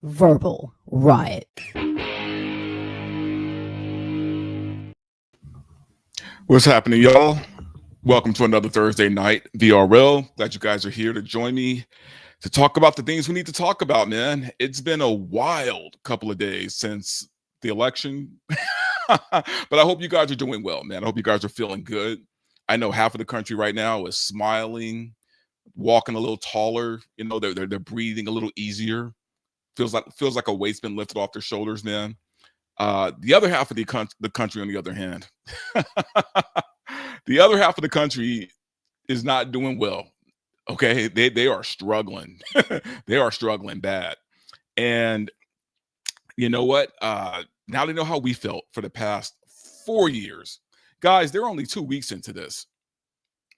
verbal riot. What's happening, y'all? Welcome to another Thursday night VRL. Glad you guys are here to join me to talk about the things we need to talk about, man. It's been a wild couple of days since the election, but I hope you guys are doing well, man. I hope you guys are feeling good. I know half of the country right now is smiling, walking a little taller. You know, they're breathing a little easier. Feels like a weight's been lifted off their shoulders, man. The other half of the country, on the other hand, the other half of the country is not doing well. Okay, they are struggling. They are struggling bad. And you know what? Now they know how we felt for the past 4 years. Guys, they're only 2 weeks into this.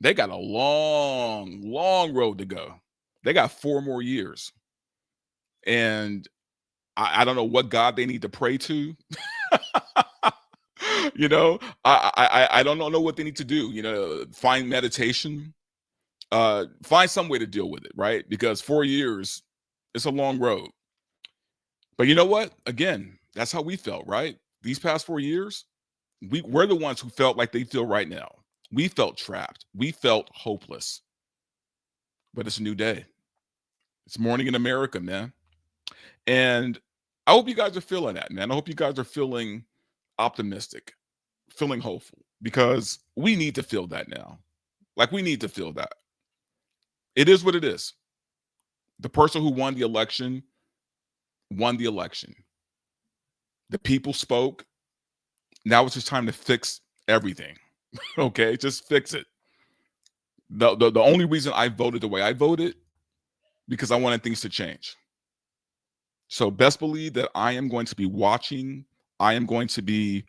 They got a long, long road to go. They got 4 more years. And I don't know what God they need to pray to. You know, I don't know what they need to do. You know, find meditation, find some way to deal with it, right? Because 4 years, it's a long road. But you know what? Again, that's how we felt, right? These past 4 years, we're the ones who felt like they feel right now. We felt trapped. We felt hopeless. But it's a new day. It's morning in America, man. And I hope you guys are feeling that, man. I hope you guys are feeling optimistic, feeling hopeful, because we need to feel that now. Like, we need to feel that. It is what it is. The person who won the election won the election. The people spoke. Now it's just time to fix everything. Okay, just fix it. The only reason I voted the way I voted, because I wanted things to change. So best believe that I am going to be watching. I am going to be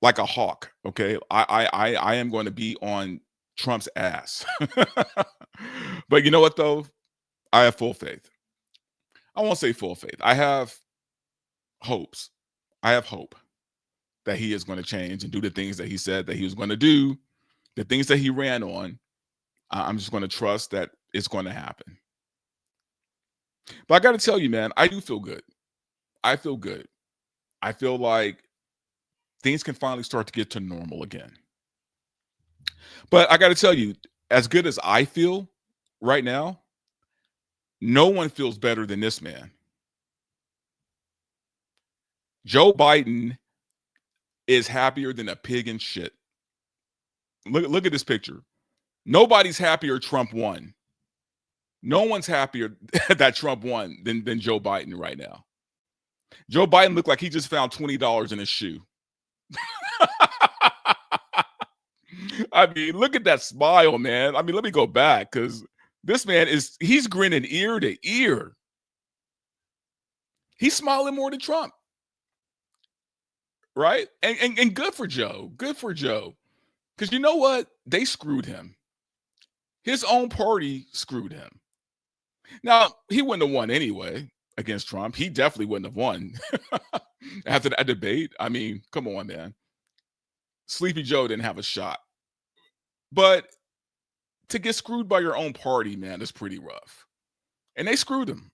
like a hawk. Okay, I am going to be on Trump's ass. But you know what though? I have full faith. I won't say full faith. I have hopes. I have hope that he is going to change and do the things that he said that he was going to do, the things that he ran on. I'm just going to trust that it's going to happen. But I got to tell you, man, I do feel good. I feel good. I feel like things can finally start to get to normal again. But I got to tell you, as good as I feel right now, no one feels better than this man. Joe Biden is happier than a pig in shit. Look at this picture. Nobody's happier Trump won. No one's happier that Trump won than Joe Biden right now. Joe Biden looked like he just found $20 in his shoe. I mean, look at that smile, man. I mean, let me go back, because this man he's grinning ear to ear. He's smiling more than Trump. Right? And good for Joe. Good for Joe. Because you know what? They screwed him. His own party screwed him. Now, he wouldn't have won anyway against Trump. He definitely wouldn't have won after that debate. I mean, come on, man. Sleepy Joe didn't have a shot. But to get screwed by your own party, man, is pretty rough. And they screwed him.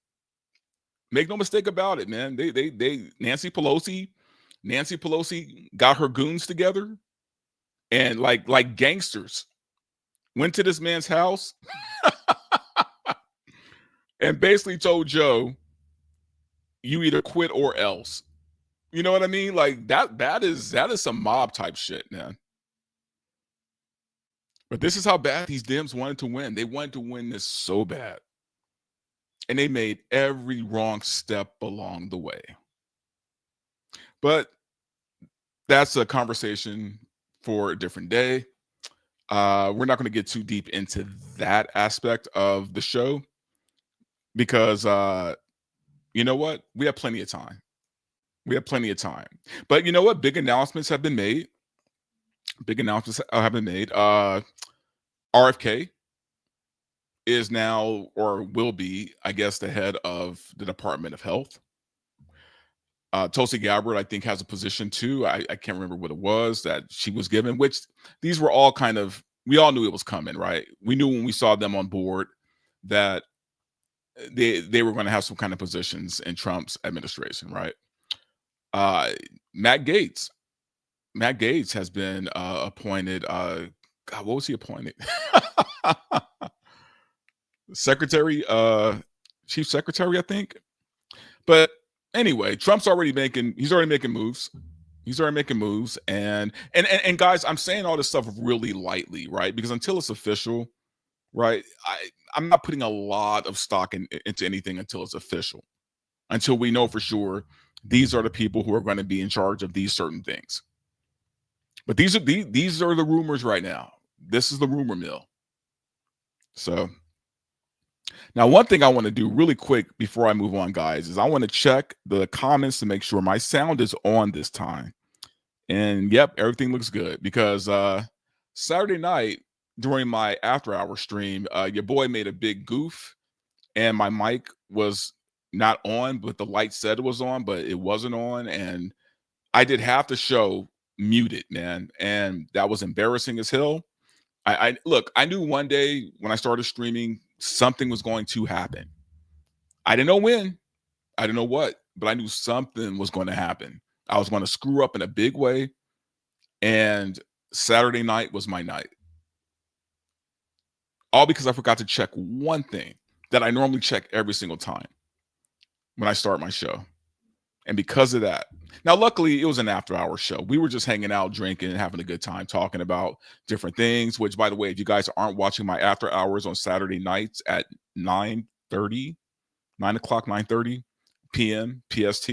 Make no mistake about it, man. Nancy Pelosi got her goons together and like gangsters went to this man's house and basically told Joe, you either quit or else. You know what I mean? Like that is some mob type shit, man. But this is how bad these Dems wanted to win. They wanted to win this so bad. And they made every wrong step along the way. But that's a conversation for a different day. We're not going to get too deep into that aspect of the show because you know what? We have plenty of time. We have plenty of time. But you know what? Big announcements have been made. Big announcements have been made. RFK is now, or will be, I guess, the head of the Department of Health. Tulsi Gabbard, I think, has a position too. I can't remember what it was that she was given, which these were all kind of, we all knew it was coming, right? We knew when we saw them on board that they were going to have some kind of positions in Trump's administration, right? Uh, Matt Gaetz. Matt Gaetz has been appointed. God, what was he appointed? Secretary, chief secretary, I think. But anyway, Trump's already making. He's already making moves. He's already making moves, and guys, I'm saying all this stuff really lightly, right? Because until it's official, right? I'm not putting a lot of stock into anything until it's official, until we know for sure these are the people who are going to be in charge of these certain things. But these are the rumors right now. This is the rumor mill. So now, one thing I want to do really quick before I move on, guys, is I want to check the comments to make sure my sound is on this time. And yep, everything looks good because Saturday night during my after hour stream, your boy made a big goof and my mic was not on, but the light said it was on, but it wasn't on. And I did half the show muted, man. And that was embarrassing as hell. I look, I knew one day when I started streaming, something was going to happen. I didn't know when, I didn't know what, but I knew something was going to happen. I was going to screw up in a big way. And Saturday night was my night. All because I forgot to check one thing that I normally check every single time when I start my show. And because of that, now, luckily, it was an after-hour show. We were just hanging out, drinking, and having a good time, talking about different things, which, by the way, if you guys aren't watching my after hours on Saturday nights at 9:30 p.m. PST,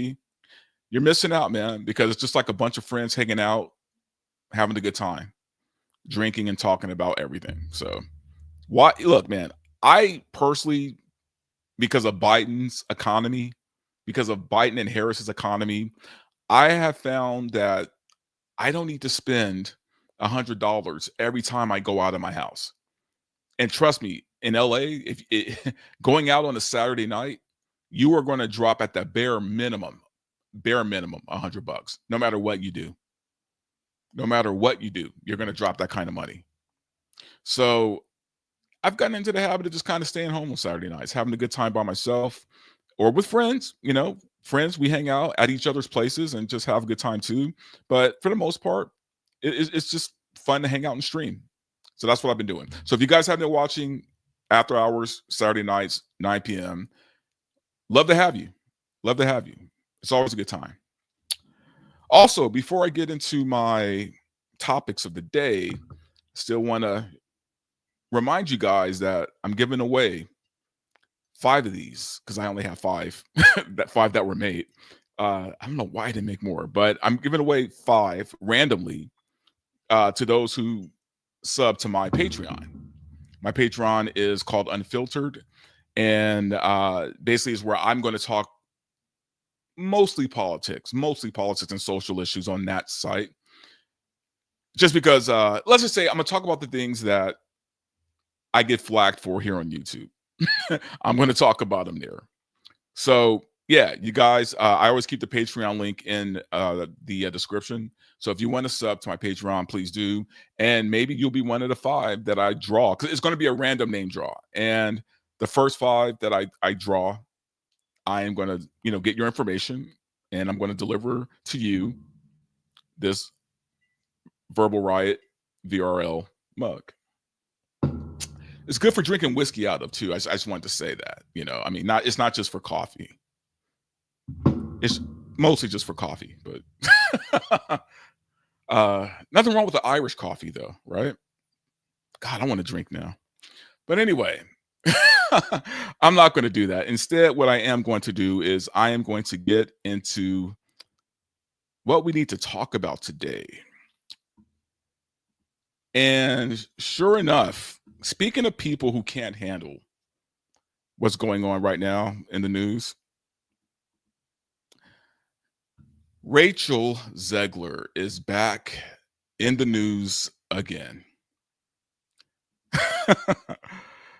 you're missing out, man, because it's just like a bunch of friends hanging out, having a good time, drinking and talking about everything. So, look, man, I personally, because of Biden's economy, because of Biden and Harris's economy, I have found that I don't need to spend $100 every time I go out of my house. And trust me, in LA, going out on a Saturday night, you are going to drop at the bare minimum, $100. No matter what you do, you're going to drop that kind of money. So I've gotten into the habit of just kind of staying home on Saturday nights, having a good time by myself or with friends. Friends, we hang out at each other's places and just have a good time too. But for the most part, it's just fun to hang out and stream. So that's what I've been doing. So if you guys have been watching after hours, Saturday nights, 9 p.m., love to have you. Love to have you. It's always a good time. Also, before I get into my topics of the day, still want to remind you guys that I'm giving away 5 of these because I only have 5 that were made. I don't know why I didn't make more, but I'm giving away 5 randomly to those who sub to my Patreon. My Patreon is called Unfiltered, and basically is where I'm going to talk mostly politics and social issues on that site. Just because, let's just say I'm going to talk about the things that I get flagged for here on YouTube. I'm going to talk about them there. So yeah, you guys, I always keep the Patreon link in the description. So if you want to sub to my Patreon, please do. And maybe you'll be one of the 5 that I draw, because it's going to be a random name draw. And the first 5 that I draw, I am going to, get your information, and I'm going to deliver to you this Verbal Riot VRL mug. It's good for drinking whiskey out of too. I just wanted to say that, it's not just for coffee. It's mostly just for coffee, but nothing wrong with the Irish coffee though, right? God, I want to drink now. But anyway, I'm not going to do that. Instead, what I am going to do is I am going to get into what we need to talk about today. And sure enough, speaking of people who can't handle what's going on right now in the news, Rachel Zegler is back in the news again.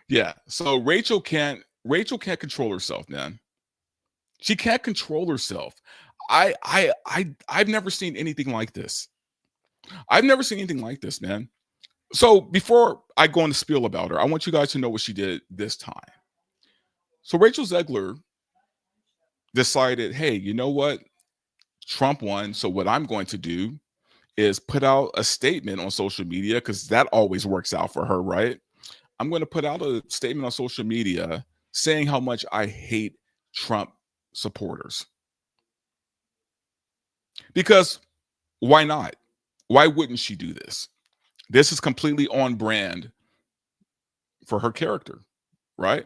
Yeah, so Rachel can't control herself, man. She can't control herself. I've never seen anything like this. I've never seen anything like this, man. So before I go on the spiel about her, I want you guys to know what she did this time. So Rachel Zegler decided, hey, you know what? Trump won. So what I'm going to do is put out a statement on social media because that always works out for her, right? I'm going to put out a statement on social media saying how much I hate Trump supporters. Because why not? Why wouldn't she do this? This is completely on brand for her character, right?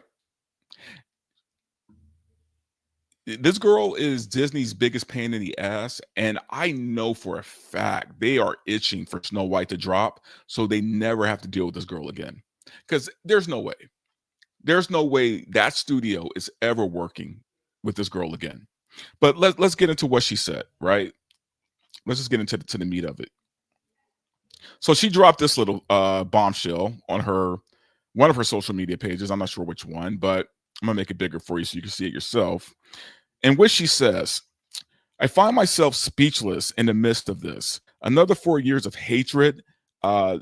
This girl is Disney's biggest pain in the ass, and I know for a fact they are itching for Snow White to drop so they never have to deal with this girl again. Because there's no way. There's no way that studio is ever working with this girl again. But let's get into what she said, right? Let's just get into the meat of it. So she dropped this little bombshell on her one of her social media pages. I'm not sure which one, but I'm gonna make it bigger for you so you can see it yourself. In which she says, I find myself speechless in the midst of this. Another 4 years of hatred, uh,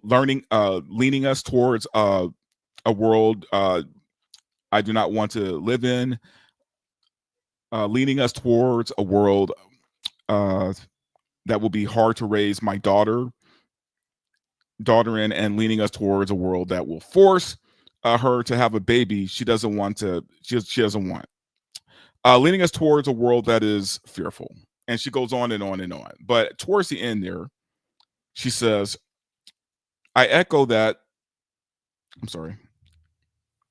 leaning us towards a world I do not want to live in, leaning us towards a world uh, that will be hard to raise my daughter in, and leaning us towards a world that will force her to have a baby she doesn't want to. She doesn't want. Leading us towards a world that is fearful. And she goes on and on and on. But towards the end there, she says, I echo that. I'm sorry.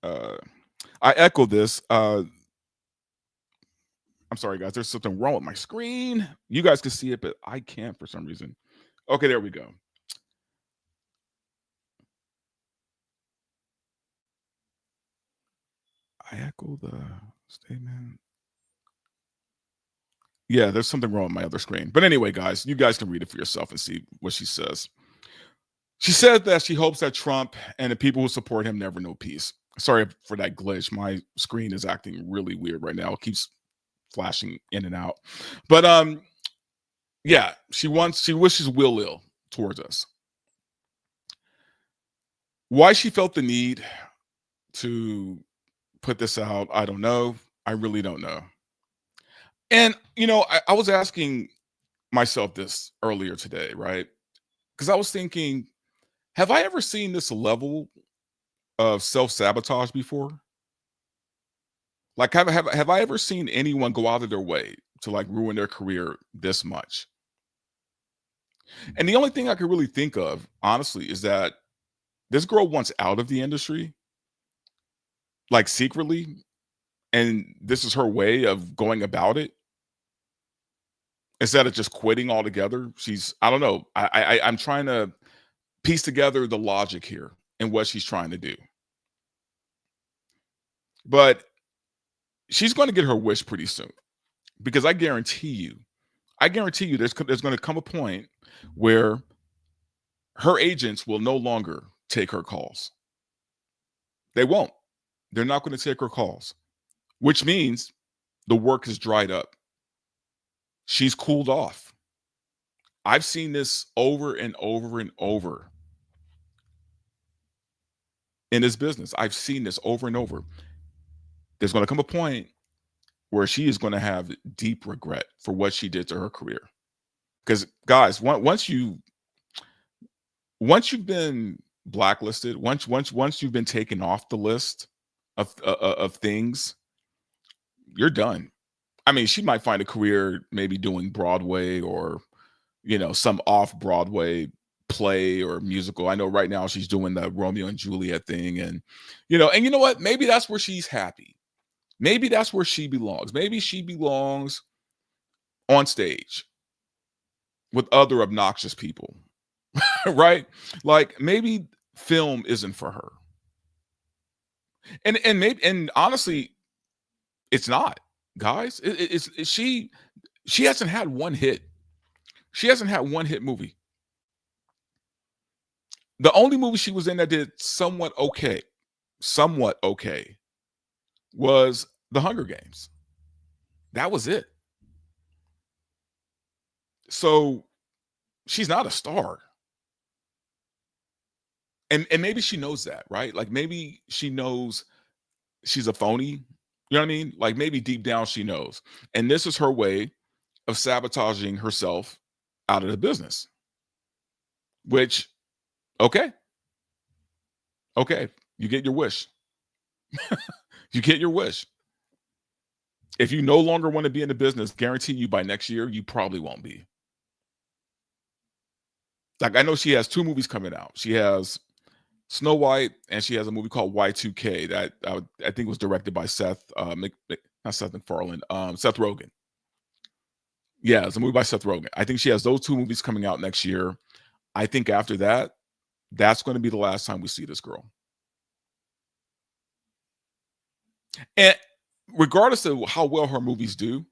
Uh, I echo this. I'm sorry, guys. There's something wrong with my screen. You guys can see it, but I can't for some reason. Okay, there we go. I echo the statement. Yeah, there's something wrong with my other screen. But anyway, guys, you guys can read it for yourself and see what she says. She said that she hopes that Trump and the people who support him never know peace. Sorry for that glitch. My screen is acting really weird right now. It keeps flashing in and out. But yeah, she wishes will ill towards us. Why she felt the need to put this out, I don't know. I really don't know. And I was asking myself this earlier today, right? Because I was thinking, have I ever seen this level of self-sabotage before? Like, have I ever seen anyone go out of their way to like ruin their career this much? And the only thing I could really think of, honestly, is that this girl wants out of the industry, like secretly, and this is her way of going about it instead of just quitting altogether. I don't know. I'm trying to piece together the logic here and what she's trying to do, but she's going to get her wish pretty soon because I guarantee you, there's going to come a point where her agents will no longer take her calls. They won't. They're not going to take her calls, which means the work has dried up. She's cooled off. I've seen this over and over and over in this business. I've seen this over and over. There's going to come a point where she is going to have deep regret for what she did to her career. Because guys, once you've been blacklisted, once you've been taken off the list of things, you're done. I mean, she might find a career maybe doing Broadway or some off Broadway play or musical. I know right now she's doing the Romeo and Juliet thing, and you know what? Maybe that's where she's happy. Maybe that's where she belongs. Maybe she belongs on stage with other obnoxious people, right? Like maybe film isn't for her. And honestly, it's not, guys. She hasn't had one hit. She hasn't had one hit movie. The only movie she was in that did somewhat okay, was The Hunger Games. That was it. So she's not a star. And maybe she knows that, right? Like maybe she knows she's a phony. You know what I mean? Like maybe deep down she knows. And this is her way of sabotaging herself out of the business. Which, okay, okay, you get your wish. You get your wish. If you no longer want to be in the business, guarantee you by next year, you probably won't be. Like I know she has 2 movies coming out. She has Snow White, and she has a movie called Y2K that I think was directed by Seth, not Seth MacFarlane, Seth Rogen. Yeah, it's a movie by Seth Rogen. I think she has those 2 movies coming out next year. I think after that, that's going to be the last time we see this girl. And regardless of how well her movies do,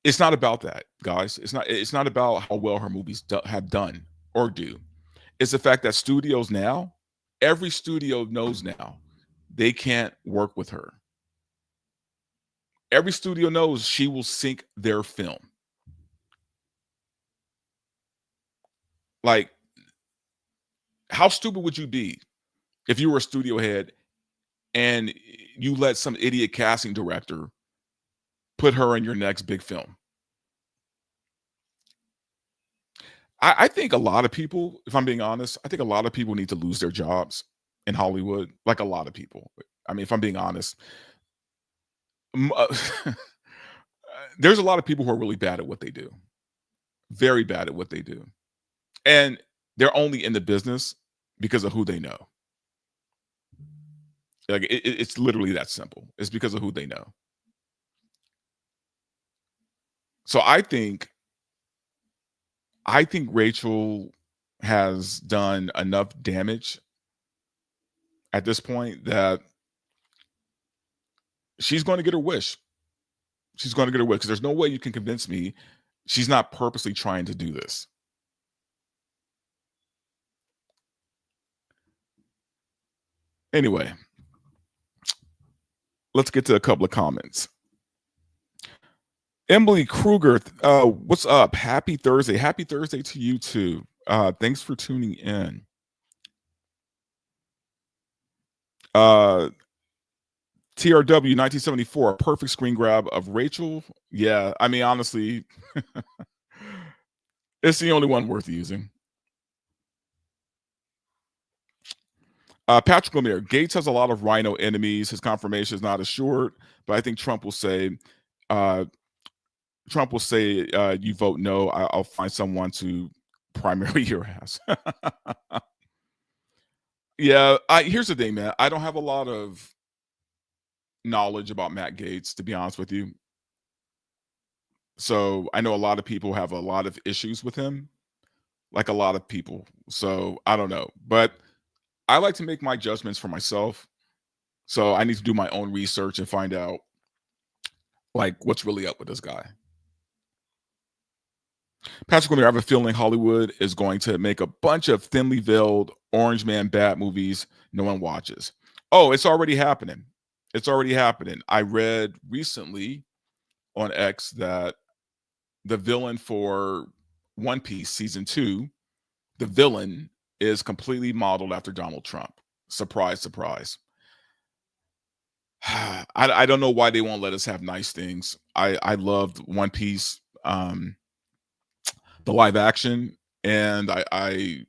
it's not about that, guys. It's not about how well her movies have done or do. It's the fact that studios now, every studio knows now they can't work with her. Every studio knows she will sink their film. Like, how stupid would you be if you were a studio head and you let some idiot casting director put her in your next big film? I think a lot of people, if I'm being honest, I think a lot of people need to lose their jobs in Hollywood. Like a lot of people. I mean, if I'm being honest, there's a lot of people who are really bad at what they do, very bad at what they do. And they're only in the business because of who they know. Like it's literally that simple. It's because of who they know. So I think Rachel has done enough damage at this point that she's going to get her wish. She's going to get her wish because there's no way you can convince me she's not purposely trying to do this. Anyway, let's get to a couple of comments. Emily Kruger, what's up? Happy Thursday. Happy Thursday to you too. Thanks for tuning in. TRW 1974, a perfect screen grab of Rachel. Yeah, I mean, honestly, it's the only one worth using. Patrick Lemire, Gates has a lot of rhino enemies. His confirmation is not assured, but I think Trump will say, you vote no. I'll find someone to primary your ass. Yeah, here's the thing, man. I don't have a lot of knowledge about Matt Gaetz, to be honest with you. So I know a lot of people have a lot of issues with him, like a lot of people. So I don't know, but I like to make my judgments for myself. So I need to do my own research and find out like what's really up with this guy. Patrick Lemire, I have a feeling Hollywood is going to make a bunch of thinly veiled Orange Man bad movies no one watches. Oh, it's already happening. It's already happening. I read recently on X that the villain for One Piece season 2, the villain is completely modeled after Donald Trump. Surprise, surprise. I don't know why they won't let us have nice things. I loved One Piece, the live action, and I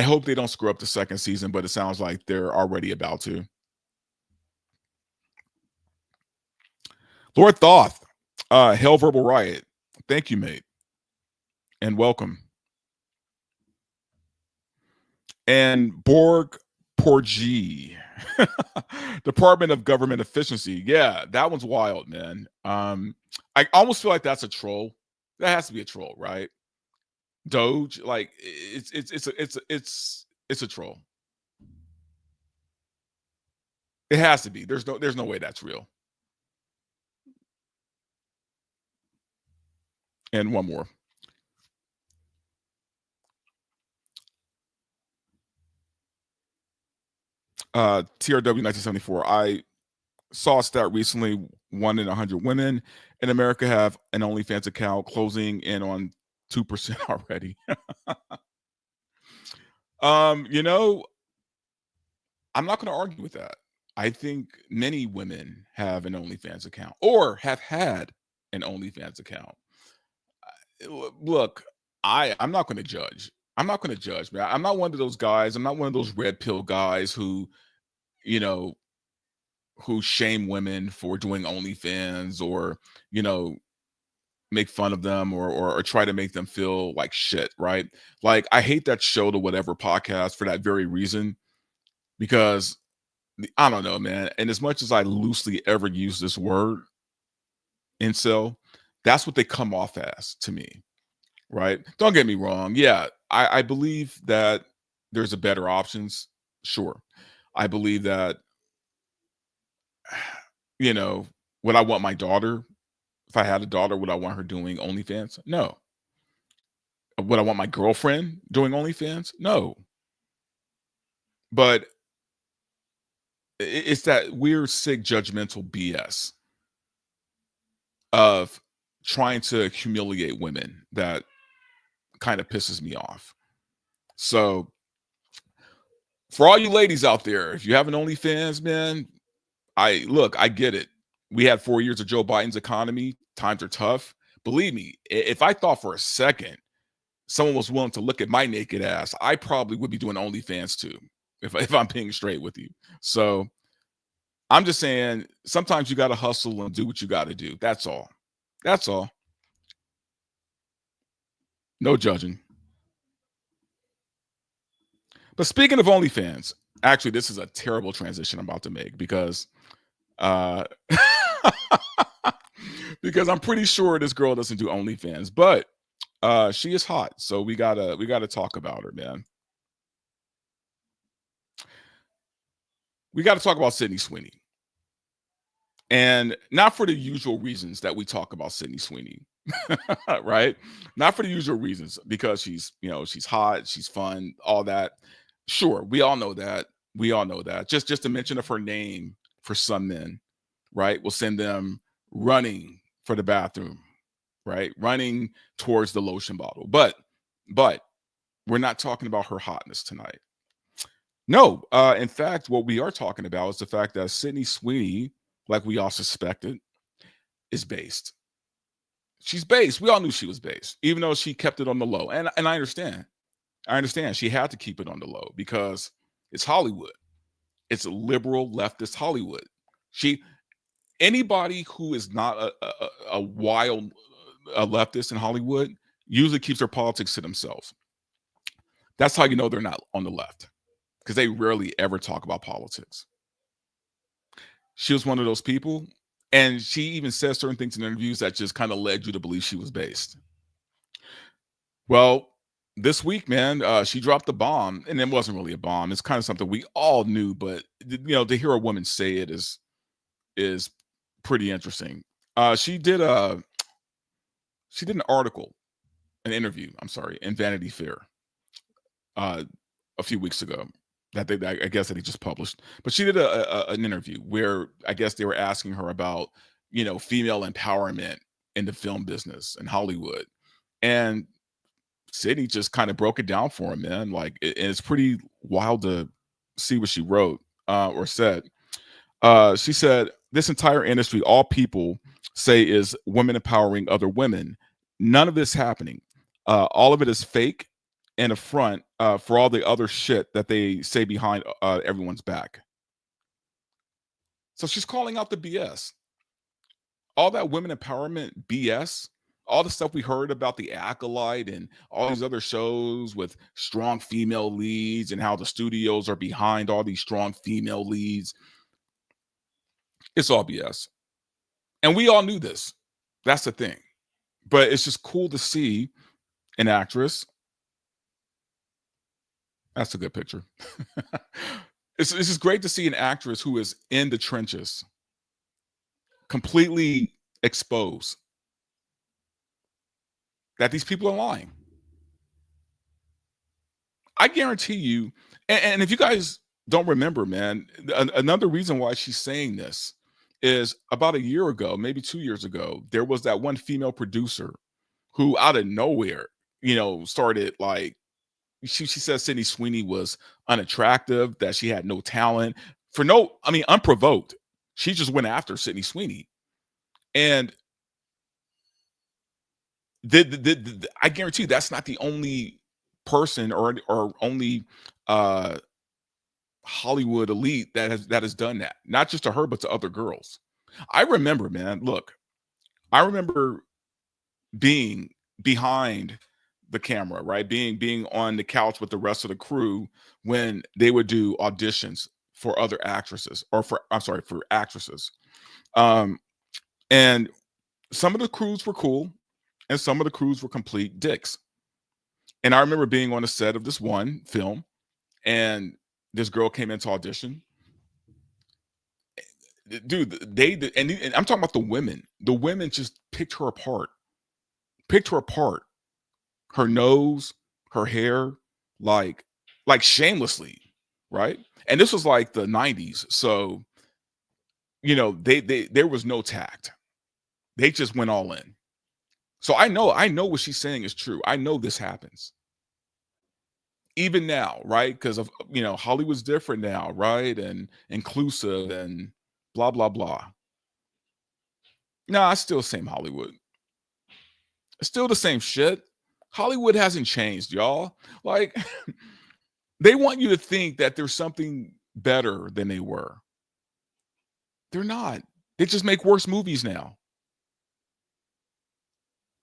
hope they don't screw up the second season, but it sounds like they're already about to. Lord Thoth, Hell Verbal Riot. Thank you, mate. And welcome. And Borg Porgy, Department of Government Efficiency. Yeah, that one's wild, man. I almost feel like that's a troll. That has to be a troll, right? Doge, like it's a troll. It has to be. There's no way that's real. And one more. TRW 1974. I saw a stat recently: 1 in 100 women in America have an OnlyFans account, closing in on 2% already. You know, I'm not going to argue with that. I think many women have an OnlyFans account or have had an OnlyFans account. Look, I'm not going to judge. I'm not going to judge, man. I'm not one of those guys. I'm not one of those red pill guys who, you know, who shame women for doing OnlyFans or, you know, make fun of them or try to make them feel like shit, right? Like I hate that show to whatever podcast for that very reason because I don't know, man. And as much as I loosely ever use this word, incel, that's what they come off as to me, right? Don't get me wrong. Yeah, I believe that there's a better options. Sure. I believe that, you know, would I want my daughter, if I had a daughter, would I want her doing OnlyFans? No. Would I want my girlfriend doing OnlyFans? No. But it's that weird, sick, judgmental BS of trying to humiliate women that kind of pisses me off. So for all you ladies out there, if you have an OnlyFans, man, I get it. We had 4 years of Joe Biden's economy. Times are tough. Believe me, if I thought for a second someone was willing to look at my naked ass, I probably would be doing OnlyFans too, if I'm being straight with you. So I'm just saying sometimes you got to hustle and do what you got to do. That's all. That's all. No judging. But speaking of OnlyFans, actually, this is a terrible transition I'm about to make because uh because I'm pretty sure this girl doesn't do OnlyFans, but she is hot. So we gotta talk about her, man. We got to talk about Sydney Sweeney. And not for the usual reasons that we talk about Sydney Sweeney, right? Not for the usual reasons because she's, she's hot, she's fun, all that. Sure, we all know that. We all know that. Just a mention of her name for some men, right, will send them running for the bathroom, right? Running towards the lotion bottle. But we're not talking about her hotness tonight. No, in fact, what we are talking about is the fact that Sydney Sweeney, like we all suspected, is based. She's based. We all knew she was based, even though she kept it on the low. And I understand. I understand. She had to keep it on the low because it's Hollywood. It's liberal leftist Hollywood. She Anybody who is not a wild leftist in Hollywood usually keeps their politics to themselves. That's how you know they're not on the left because they rarely ever talk about politics. She was one of those people, and she even said certain things in interviews that just kind of led you to believe she was based. Well, this week, man, she dropped the bomb, and it wasn't really a bomb. It's kind of something we all knew, but to hear a woman say it is pretty interesting. She did an article, an interview. I'm sorry, in Vanity Fair uh, a few weeks ago I guess that he just published. But she did an interview where I guess they were asking her about female empowerment in the film business in Hollywood, and Sydney just kind of broke it down for him, man. Like and it's pretty wild to see what she wrote or said. She said, "This entire industry, all people say is women empowering other women. None of this happening. All of it is fake and a front for all the other shit that they say behind everyone's back." So she's calling out the BS. All that women empowerment BS, all the stuff we heard about the Acolyte and all these other shows with strong female leads and how the studios are behind all these strong female leads. It's all BS. And we all knew this. That's the thing. But it's just cool to see an actress. That's a good picture. It's just great to see an actress who is in the trenches, completely exposed that these people are lying. I guarantee you, and if you guys don't remember, man, another reason why she's saying this is about a year ago, maybe 2 years ago, there was that one female producer who out of nowhere, started like she said Sydney Sweeney was unattractive, that she had no talent. for no, I mean, unprovoked. She just went after Sydney Sweeney, and I guarantee you that's not the only person or only uh Hollywood elite that has done that. Not just to her, but to other girls. I remember, man. Look, I remember being behind the camera, right? Being on the couch with the rest of the crew when they would do auditions for other actresses or for I'm sorry, for actresses. Um, and some of the crews were cool and some of the crews were complete dicks. And I remember being on the set of this one film and this girl came into audition. Dude, and I'm talking about the women. The women just picked her apart. Her nose, her hair, like shamelessly, right? And this was like the 90s. So, they there was no tact. They just went all in. So I know what she's saying is true. I know this happens. Even now, right? Because of Hollywood's different now, right? And inclusive and blah blah blah. No, it's still the same Hollywood. It's still the same shit. Hollywood hasn't changed, y'all. Like they want you to think that there's something better than they were. They're not. They just make worse movies now.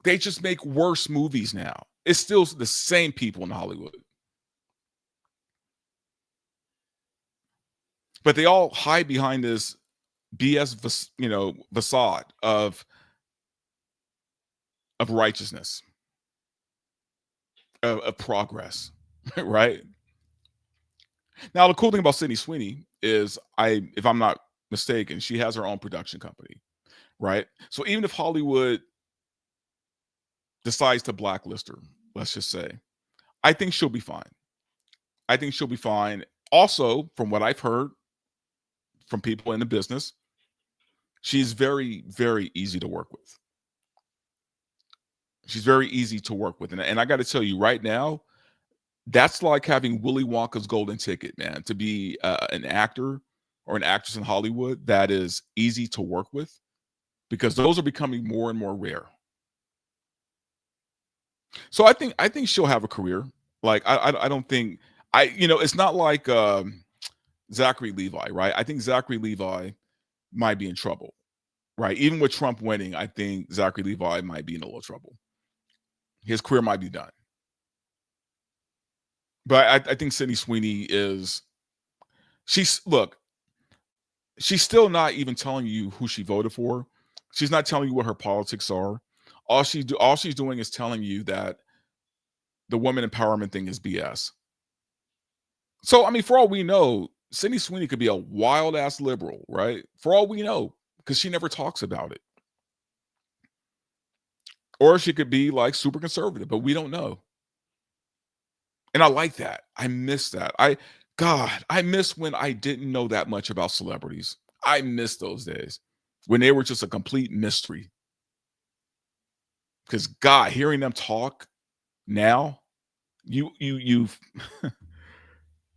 They just make worse movies now. It's still the same people in Hollywood. But they all hide behind this BS, facade of righteousness, of progress, right? Now, the cool thing about Sydney Sweeney is, if I'm not mistaken, she has her own production company, right? So even if Hollywood decides to blacklist her, let's just say, I think she'll be fine. I think she'll be fine. Also, from what I've heard from people in the business, she's very, very easy to work with. She's very easy to work with. And I got to tell you right now, that's like having Willy Wonka's golden ticket, man, to be an actor or an actress in Hollywood that is easy to work with, because those are becoming more and more rare. So I think she'll have a career. Like I don't think it's not like Zachary Levi, right? I think Zachary Levi might be in trouble, right? Even with Trump winning, I think Zachary Levi might be in a little trouble. His career might be done. But I think Sydney Sweeney is look, she's still not even telling you who she voted for. She's not telling you what her politics are. All she's doing is telling you that the woman empowerment thing is BS. So I mean, for all we know, Sydney Sweeney could be a wild ass liberal, right? For all we know, because she never talks about it. Or she could be like super conservative, but we don't know. And I like that. I miss that. I miss when I didn't know that much about celebrities. I miss those days when they were just a complete mystery. Because God, hearing them talk now, you you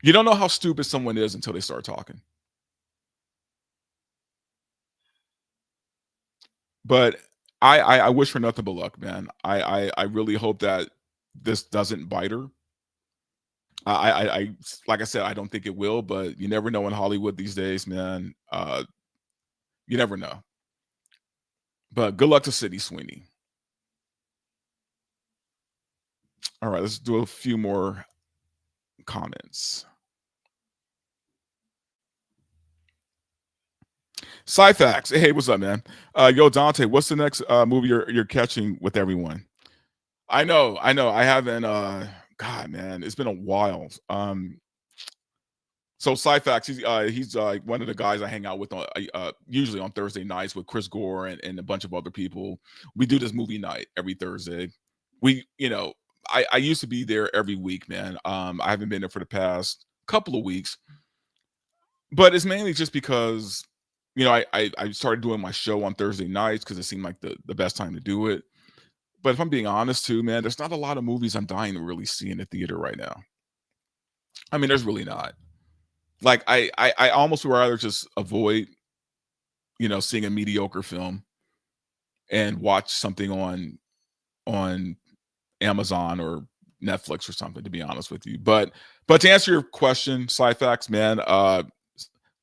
don't know how stupid someone is until they start talking. But I wish her nothing but luck, man. I really hope that this doesn't bite her. I like I said, I don't think it will, but you never know in Hollywood these days, man. You never know. But good luck to Sydney Sweeney. All right, let's do a few more comments. Cyfax, hey, what's up, man? Yo, Dante, what's the next movie you're catching with everyone? I know. I haven't. God, man, it's been a while. So Cyfax, he's one of the guys I hang out with on usually on Thursday nights with Chris Gore and a bunch of other people. We do this movie night every Thursday. We, I used to be there every week, man. I haven't been there for the past couple of weeks, but it's mainly just because I started doing my show on Thursday nights because it seemed like the best time to do it. But if I'm being honest too, man, there's not a lot of movies I'm dying to really see in the theater right now. I mean, there's really not. Like I almost would rather just avoid, seeing a mediocre film and watch something on Amazon or Netflix or something, to be honest with you. But to answer your question, Sci-Fax, man,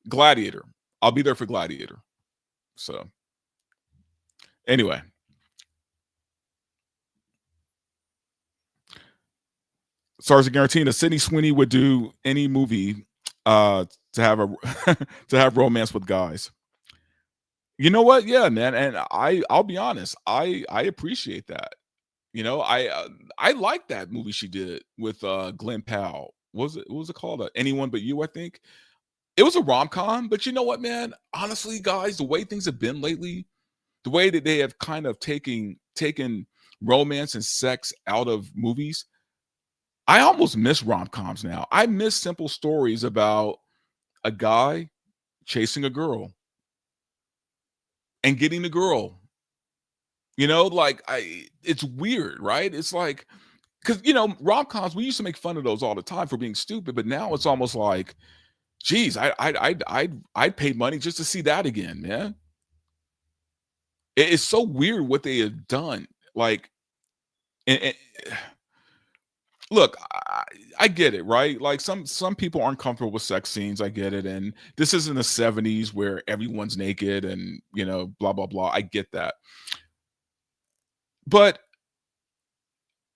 Gladiator. I'll be there for Gladiator. So anyway, Sergeant Garantina, Sydney Sweeney would do any movie to have a to have romance with guys. You know what? Yeah, man, and I'll be honest, I appreciate that. I like that movie she did with Glenn Powell. What was it called? Anyone But You, I think. It was a rom-com, but you know what, man? Honestly, guys, the way things have been lately, the way that they have kind of taken romance and sex out of movies, I almost miss rom-coms now. I miss simple stories about a guy chasing a girl and getting the girl. Like it's weird, right? It's like because rom-coms, we used to make fun of those all the time for being stupid, but now it's almost like, geez, I'd pay money just to see that again, man. It's so weird what they have done. Like, and look, I get it, right? Like some people aren't comfortable with sex scenes. I get it, and this isn't the '70s where everyone's naked and blah blah blah. I get that, but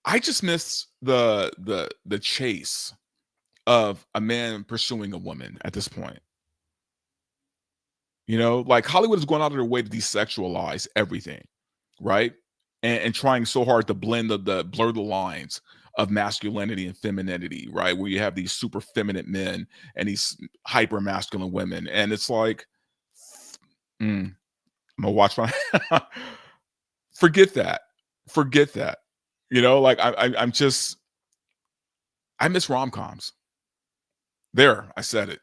I just miss the chase of a man pursuing a woman at this point. Like Hollywood is going out of their way to desexualize everything, right? And trying so hard to the blur the lines of masculinity and femininity, right? Where you have these super feminine men and these hyper masculine women, and it's like, I'm gonna watch my forget that, forget that. Like I'm just I miss rom coms. There, I said it.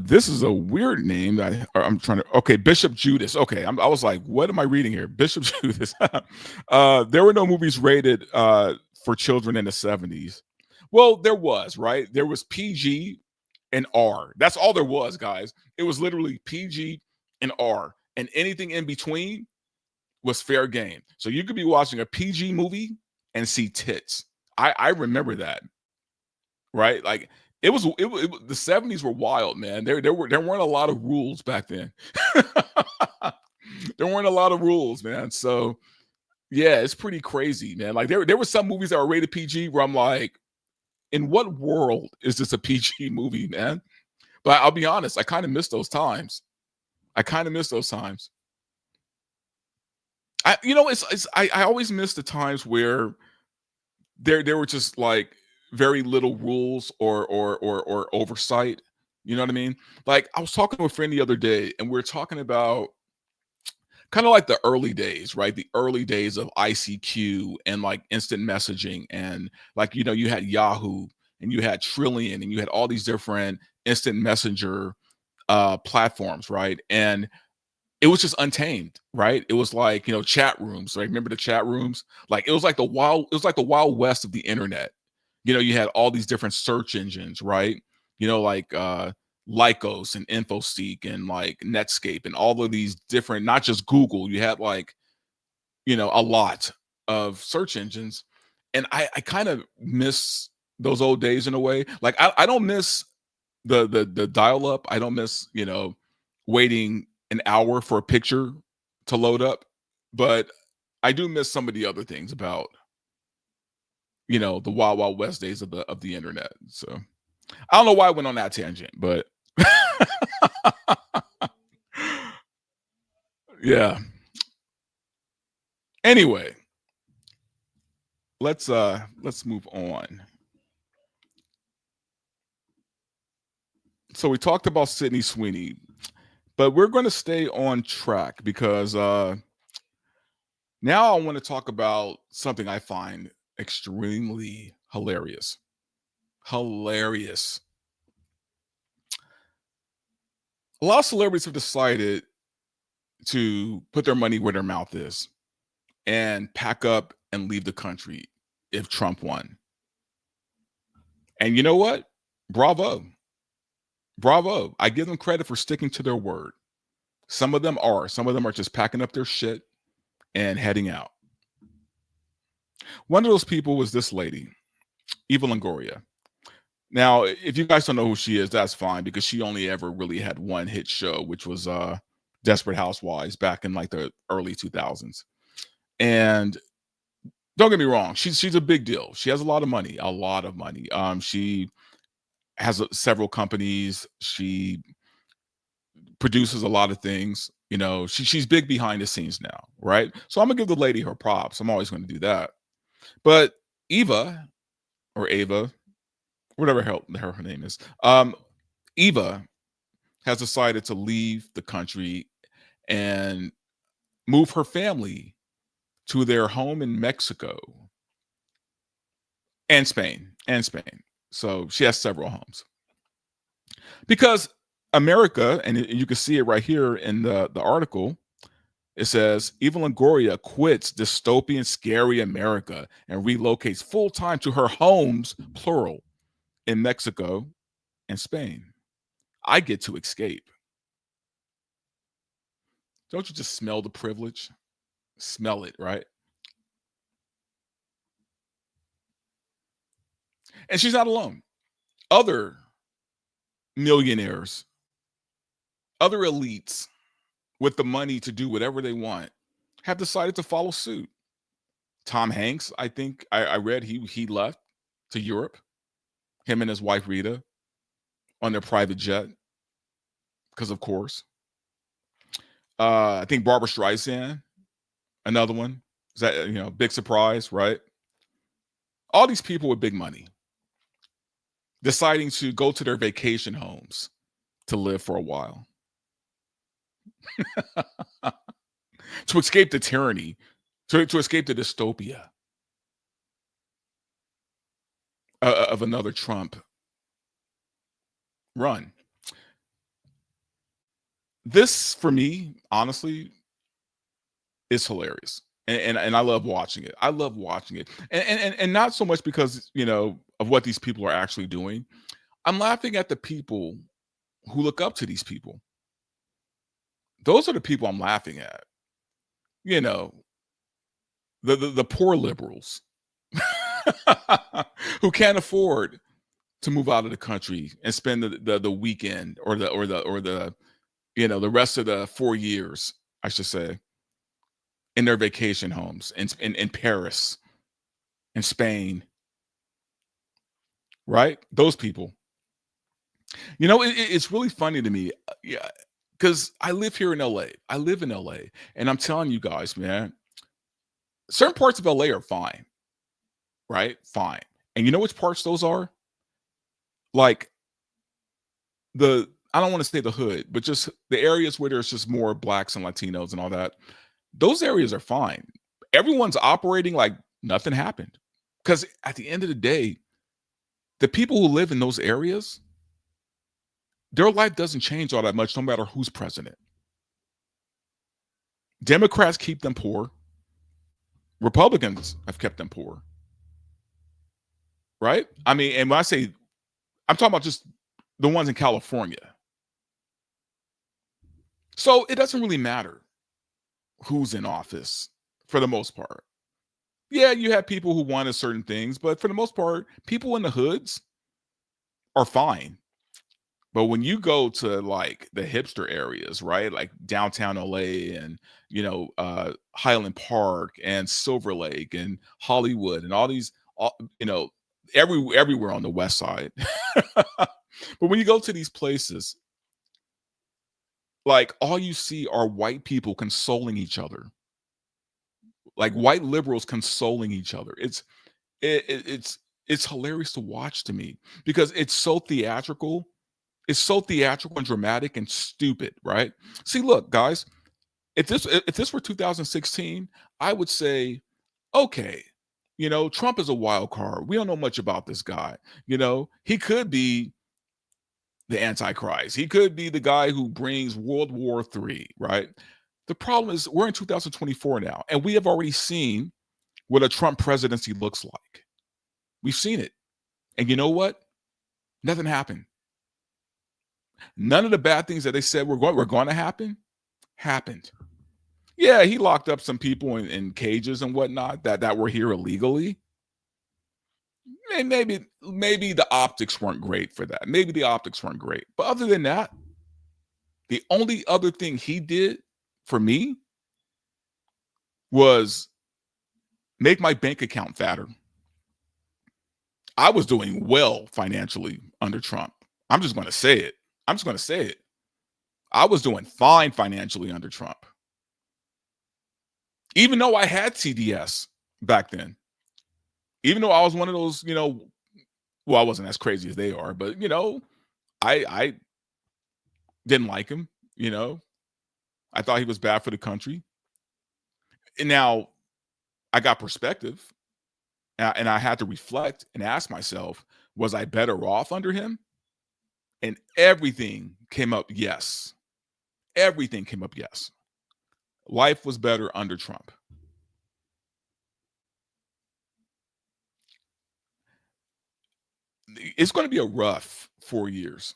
This is a weird name that I'm trying to. Okay, Bishop Judas. Okay, I was like, what am I reading here? Bishop Judas. There were no movies rated for children in the '70s. Well, there was, right? There was PG and R. That's all there was, guys. It was literally PG and R, and anything in between was fair game. So you could be watching a PG movie and see tits. I remember that, right? Like the '70s were wild, man. There weren't a lot of rules back then. There weren't a lot of rules, man. So yeah, it's pretty crazy, man. Like there were some movies that were rated PG where I'm like, in what world is this a PG movie, man? But I'll be honest, I kind of miss those times. I kind of miss those times. I always miss the times where there were just like very little rules or oversight. You know what I mean? Like I was talking to a friend the other day, and we are talking about kind of like the early days, right? The early days of ICQ and like instant messaging, and like you had Yahoo and you had Trillion and you had all these different instant messenger platforms, right? And it was just untamed, right? It was like, chat rooms. Right? Remember the chat rooms? Like it was like the wild west of the internet. You had all these different search engines, right? Like Lycos and InfoSeek and like Netscape and all of these different, not just Google. You had like, a lot of search engines. And I kind of miss those old days in a way. Like I don't miss the dial up. I don't miss, waiting an hour for a picture to load up, but I do miss some of the other things about, the wild wild west days of the internet. So I don't know why I went on that tangent, but yeah. Anyway, let's move on. So we talked about Sydney Sweeney, but we're going to stay on track because now I want to talk about something I find extremely hilarious. Hilarious. A lot of celebrities have decided to put their money where their mouth is and pack up and leave the country. if Trump won. And you know what? Bravo. Bravo. I give them credit for sticking to their word. Some of them are. Some of them are just packing up their shit and heading out. One of those people was this lady, Eva Longoria. Now, if you guys don't know who she is, that's fine because she only ever really had one hit show, which was Desperate Housewives back in like the early 2000s. And don't get me wrong, she's a big deal. She has a lot of money, a lot of money. She has several companies. She produces a lot of things. You know, she's big behind the scenes now, right? So I'm gonna give the lady her props. I'm always going to do that. But Eva or Ava, whatever her name is, Eva has decided to leave the country and move her family to their home in Mexico and Spain. So she has several homes because America, and you can see it right here in the article. It says Eva Longoria quits dystopian, scary America and relocates full time to her homes, plural, in Mexico and Spain. I get to escape. Don't you just smell the privilege? Smell it, right? And she's not alone. Other millionaires, other elites with the money to do whatever they want have decided to follow suit. Tom Hanks, I think I read he left to Europe, him and his wife Rita, on their private jet, because of course. I think Barbara Streisand, another one. Is that big surprise, right? All these people with big money deciding to go to their vacation homes to live for a while. To escape the tyranny, to escape the dystopia of another Trump run. This, for me, honestly, is hilarious. And I love watching it. I love watching it. And not so much because, of what these people are actually doing. I'm laughing at the people who look up to these people. Those are the people I'm laughing at. The poor liberals who can't afford to move out of the country and spend the weekend or the rest of the 4 years, I should say, in their vacation homes in Paris, in Spain, right? Those people. It's really funny to me, yeah, because I live here in LA. I live in LA, and I'm telling you guys, man, certain parts of LA are fine, right? Fine. And you know which parts those are? Like I don't want to say the hood, but just the areas where there's just more blacks and Latinos and all that. Those areas are fine. Everyone's operating like nothing happened. Because at the end of the day, the people who live in those areas, their life doesn't change all that much no matter who's president. Democrats keep them poor. Republicans have kept them poor. Right? I mean, and when I say, I'm talking about just the ones in California. So it doesn't really matter who's in office for the most part. Yeah, you have people who wanted certain things, but for the most part, people in the hoods are fine. But when you go to like the hipster areas, right? Like downtown LA and Highland Park and Silver Lake and Hollywood and all these everywhere on the west side. But when you go to these places, like all you see are white people consoling each other. Like white liberals consoling each other. It's hilarious to watch to me because it's so theatrical. It's so theatrical and dramatic and stupid, right? See, look, guys, if this were 2016, I would say, okay, Trump is a wild card. We don't know much about this guy. He could be the Antichrist. He could be the guy who brings World War III, right? The problem is we're in 2024 now, and we have already seen what a Trump presidency looks like. We've seen it. And you know what? Nothing happened. None of the bad things that they said were going to happen happened. Yeah, he locked up some people in cages and whatnot that were here illegally. And maybe the optics weren't great for that. Maybe the optics weren't great. But other than that, the only other thing he did for me was make my bank account fatter. I was doing well financially under Trump. I'm just going to say it. I was doing fine financially under Trump. Even though I had TDS back then. Even though I was one of those, well, I wasn't as crazy as they are, but I didn't like him, I thought he was bad for the country. And now I got perspective, and I had to reflect and ask myself, was I better off under him? And everything came up yes. Everything came up yes. Life was better under Trump. It's going to be a rough 4 years.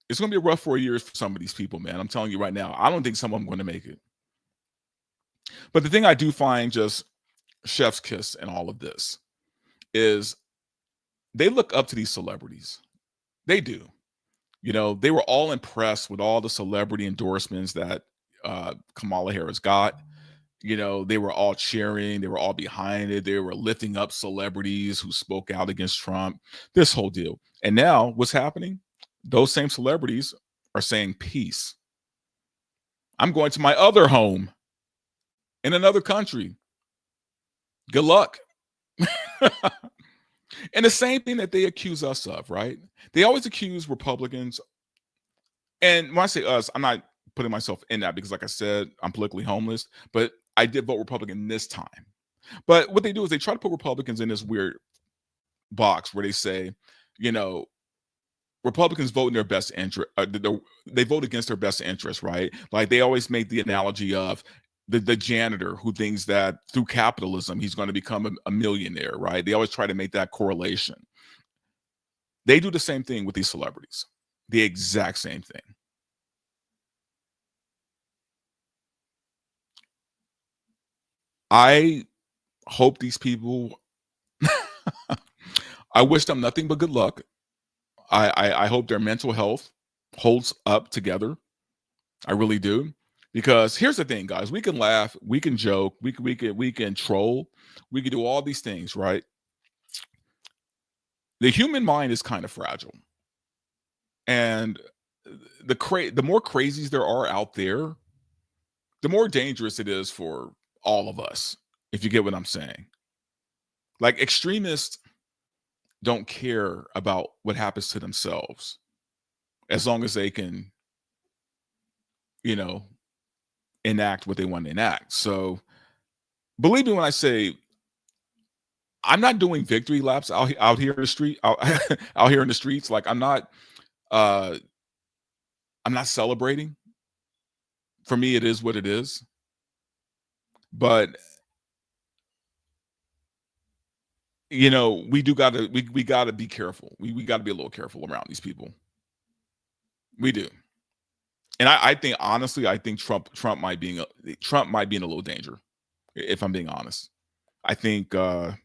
It's going to be a rough 4 years for some of these people, man. I'm telling you right now. I don't think some of them are going to make it. But the thing I do find just chef's kiss in all of this is they look up to these celebrities. They do. They were all impressed with all the celebrity endorsements that Kamala Harris got. They were all cheering. They were all behind it. They were lifting up celebrities who spoke out against Trump, this whole deal. And now what's happening? Those same celebrities are saying peace. I'm going to my other home in another country. Good luck. And the same thing that they accuse us of, right? They always accuse Republicans. And when I say us, I'm not putting myself in that because, like I said, I'm politically homeless, but I did vote Republican this time. But what they do is they try to put Republicans in this weird box where they say, Republicans vote in their best interest. They vote against their best interest, right? Like they always make the analogy of the janitor who thinks that through capitalism, he's going to become a millionaire, right? They always try to make that correlation. They do the same thing with these celebrities, the exact same thing. I hope these people, I wish them nothing but good luck. I hope their mental health holds up together. I really do. Because here's the thing, guys, we can laugh, we can joke, we can troll, we can do all these things, right? The human mind is kind of fragile. And the more crazies there are out there, the more dangerous it is for all of us, if you get what I'm saying. Like extremists don't care about what happens to themselves as long as they can, enact what they want to enact. So believe me when I say I'm not doing victory laps out here in the street, out here in the streets. Like I'm not celebrating. For me, it is what it is. But we gotta be careful. We gotta be a little careful around these people. We do. And I think honestly, Trump might be in a little danger, if I'm being honest. I think I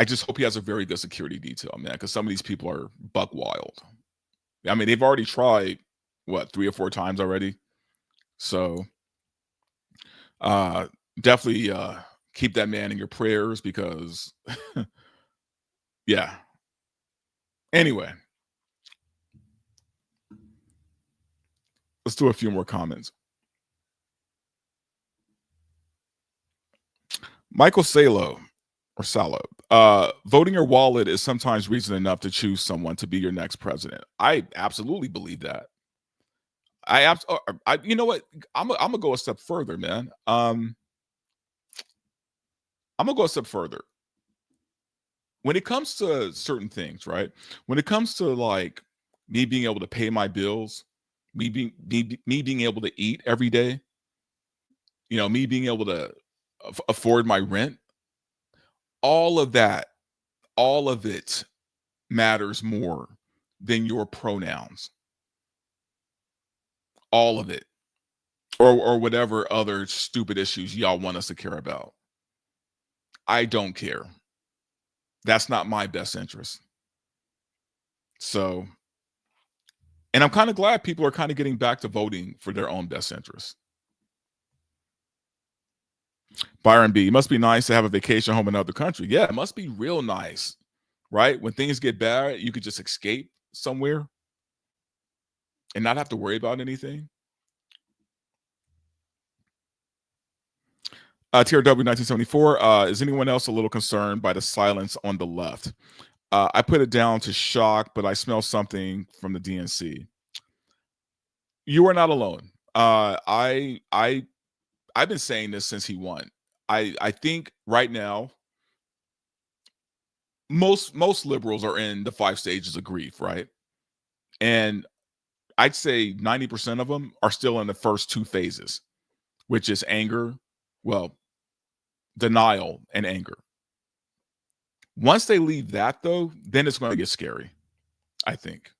just hope he has a very good security detail, man, because some of these people are buck wild. I mean, they've already tried 3 or 4 times already. So definitely keep that man in your prayers because yeah. Anyway. Let's do a few more comments. Michael Salo, voting your wallet is sometimes reason enough to choose someone to be your next president. I absolutely believe that. You know what? I'm gonna go a step further, man. I'm gonna go a step further. When it comes to certain things, right? When it comes to like me being able to pay my bills, me being able to eat every day, me being able to afford my rent, all of that, all of it matters more than your pronouns. All of it. Or whatever other stupid issues y'all want us to care about. I don't care. That's not my best interest. So, and I'm kind of glad people are kind of getting back to voting for their own best interests. Byron B, it must be nice to have a vacation home in another country. Yeah, it must be real nice, right? When things get bad, you could just escape somewhere and not have to worry about anything. TRW 1974, is anyone else a little concerned by the silence on the left? I put it down to shock, but I smell something from the DNC. You are not alone. I've been saying this since he won. I think right now most liberals are in the 5 stages of grief, right? And I'd say 90% of them are still in the first 2 phases, which is anger, well, denial and anger. Once they leave that though, then it's going to get scary, I think.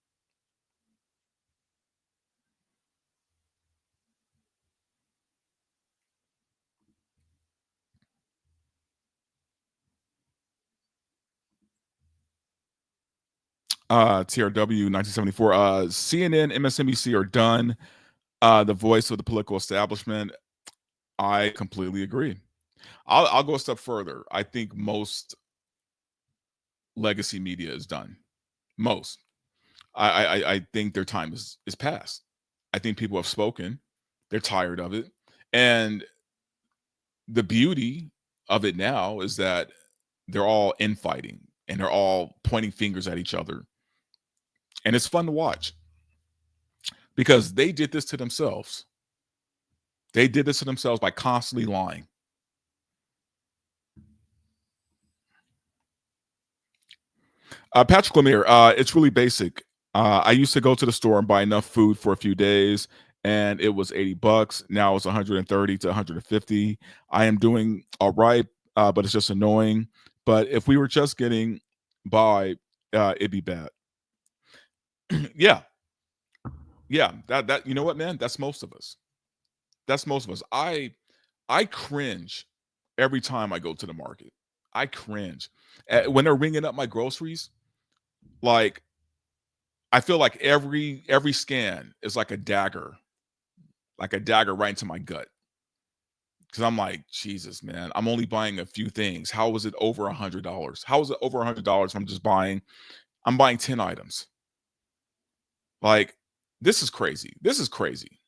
TRW 1974, CNN, MSNBC are done. The voice of the political establishment. I completely agree. I'll go a step further. I think most legacy media is done. Most. I think their time is past. I think people have spoken. They're tired of it. And the beauty of it now is that they're all infighting and they're all pointing fingers at each other. And it's fun to watch because they did this to themselves. They did this to themselves by constantly lying. Patrick Lemire, it's really basic. I used to go to the store and buy enough food for a few days, and it was $80. Now it's 130 to 150. I am doing all right, but it's just annoying. But if we were just getting by, it'd be bad. Yeah, yeah. That you know what, man? That's most of us. That's most of us. I cringe every time I go to the market. I cringe when they're ringing up my groceries. Like I feel like every scan is like a dagger right into my gut. Because I'm like, Jesus, man, I'm only buying a few things. How is it over $100? How is it over $100? I'm buying 10 items. Like, this is crazy. This is crazy.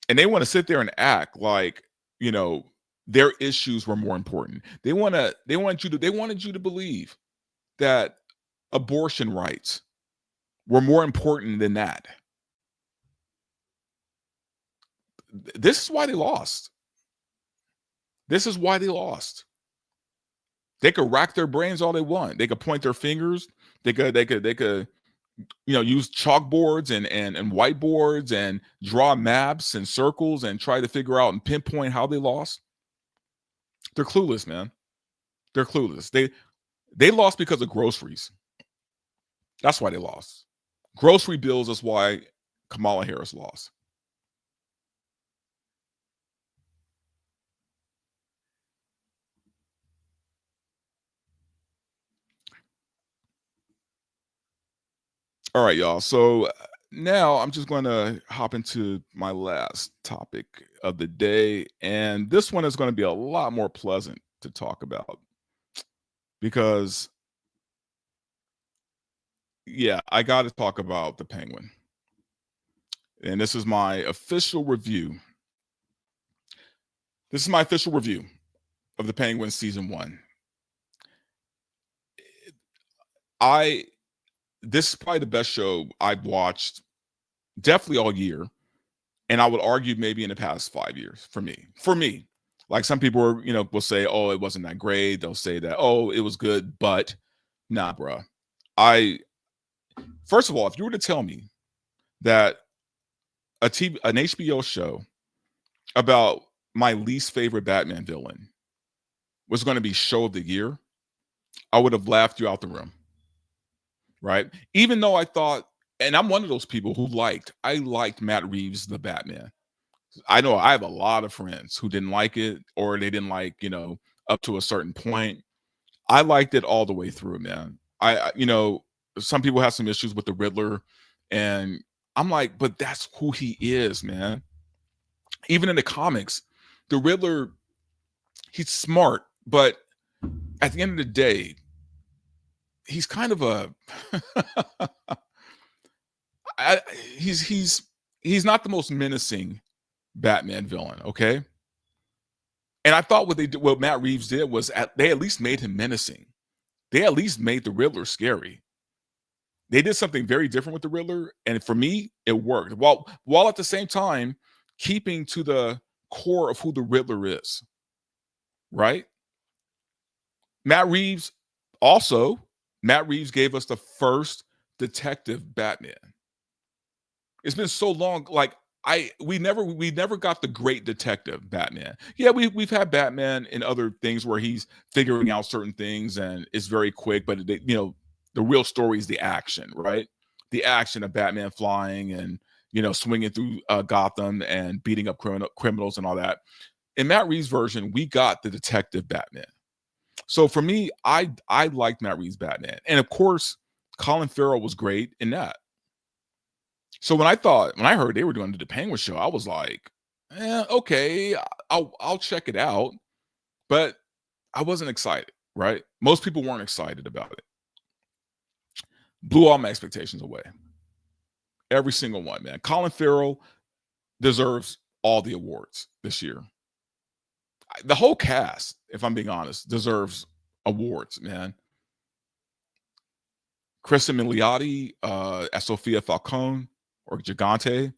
And they want to sit there and act like, you know, their issues were more important. They wanted you to believe that abortion rights were more important than that. This is why they lost. This is why they lost. They could rack their brains all they want. They could point their fingers. They could, use chalkboards and whiteboards and draw maps and circles and try to figure out and pinpoint how they lost. They're clueless, man. They're clueless. They lost because of groceries. That's why they lost. Grocery bills is why Kamala Harris lost. All right, y'all. So now I'm just going to hop into my last topic of the day. And this one is going to be a lot more pleasant to talk about because, yeah, I got to talk about the Penguin. And this is my official review. This is my official review of the Penguin season 1. This is probably the best show I've watched definitely all year. And I would argue maybe in the past 5 years for me. Like some people are, will say, oh, it wasn't that great. They'll say that, oh, it was good, but nah, bruh. First of all, if you were to tell me that an HBO show about my least favorite Batman villain was going to be show of the year, I would have laughed you out the room, right? Even though I thought, and I'm one of those people who I liked Matt Reeves' The Batman. I know I have a lot of friends who didn't like it, or they didn't like, up to a certain point. I liked it all the way through, man. Some people have some issues with the Riddler, and I'm like, but that's who he is, man. Even in the comics, the Riddler, he's smart, but at the end of the day, he's kind of a I, he's not the most menacing Batman villain, okay? And I thought what Matt Reeves did was they at least made him menacing. They at least made the Riddler scary. They did something very different with the Riddler, and for me, it worked. While at the same time keeping to the core of who the Riddler is, right? Matt Reeves gave us the first detective Batman. It's been so long, like we never got the great detective Batman. Yeah, we've had Batman in other things where he's figuring out certain things and it's very quick, but the real story is the action, right? The action of Batman flying and swinging through Gotham and beating up criminals and all that. In Matt Reeves' version, we got the detective Batman. So for me, I liked Matt Reeves' Batman, and of course, Colin Farrell was great in that. So when I heard they were doing the Penguin show, I was like, okay, I'll check it out. But I wasn't excited, right? Most people weren't excited about it. Blew all my expectations away. Every single one, man. Colin Farrell deserves all the awards this year. The whole cast, if I'm being honest, deserves awards, man. Kristen Milioti as Sophia Falcone or Gigante.